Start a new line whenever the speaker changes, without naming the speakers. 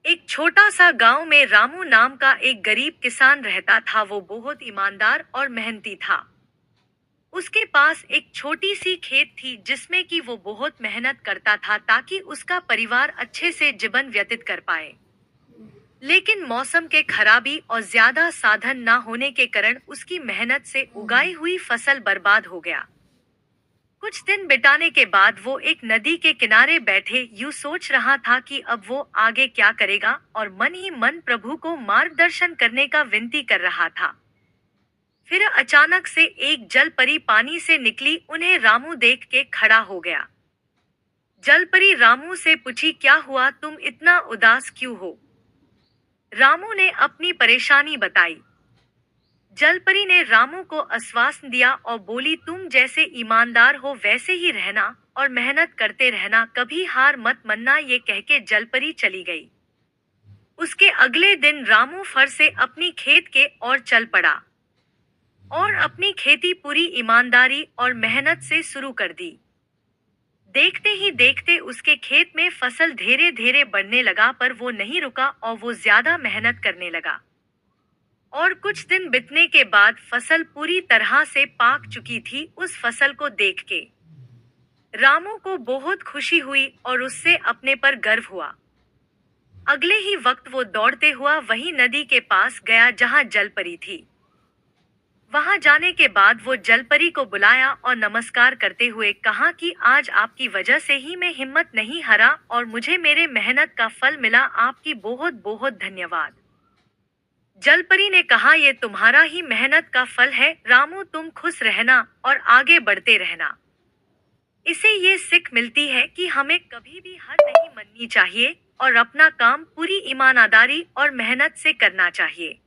एक छोटा सा गांव में रामू नाम का एक गरीब किसान रहता था। वो बहुत ईमानदार और मेहनती था। उसके पास एक छोटी सी खेत थी जिसमें कि वो बहुत मेहनत करता था ताकि उसका परिवार अच्छे से जीवन व्यतीत कर पाए। लेकिन मौसम के खराबी और ज्यादा साधन न होने के कारण उसकी मेहनत से उगाई हुई फसल बर्बाद हो गया। कुछ दिन बिताने के बाद वो एक नदी के किनारे बैठे यूं सोच रहा था कि अब वो आगे क्या करेगा, और मन ही मन प्रभु को मार्गदर्शन करने का विनती कर रहा था। फिर अचानक से एक जल परी पानी से निकली। उन्हें रामू देख के खड़ा हो गया। जल परी रामू से पूछी, क्या हुआ, तुम इतना उदास क्यों हो? रामू ने अपनी परेशानी बताई। जलपरी ने रामू को आश्वासन दिया और बोली, तुम जैसे ईमानदार हो वैसे ही रहना और मेहनत करते रहना, कभी हार मत मानना। ये कह के जलपरी चली गई। उसके अगले दिन रामू फर से अपनी खेत के ओर चल पड़ा और अपनी खेती पूरी ईमानदारी और मेहनत से शुरू कर दी। देखते ही देखते उसके खेत में फसल धीरे धीरे बढ़ने लगा, पर वो नहीं रुका और वो ज्यादा मेहनत करने लगा। और कुछ दिन बीतने के बाद फसल पूरी तरह से पाक चुकी थी। उस फसल को देख के रामू को बहुत खुशी हुई और उससे अपने पर गर्व हुआ। अगले ही वक्त वो दौड़ते हुआ वही नदी के पास गया जहां जलपरी थी। वहां जाने के बाद वो जलपरी को बुलाया और नमस्कार करते हुए कहा कि आज आपकी वजह से ही मैं हिम्मत नहीं हारा और मुझे मेरे मेहनत का फल मिला। आपकी बहुत बहुत धन्यवाद। जलपरी ने कहा, ये तुम्हारा ही मेहनत का फल है रामू, तुम खुश रहना और आगे बढ़ते रहना। इसे ये सीख मिलती है कि हमें कभी भी हार नहीं माननी चाहिए और अपना काम पूरी ईमानदारी और मेहनत से करना चाहिए।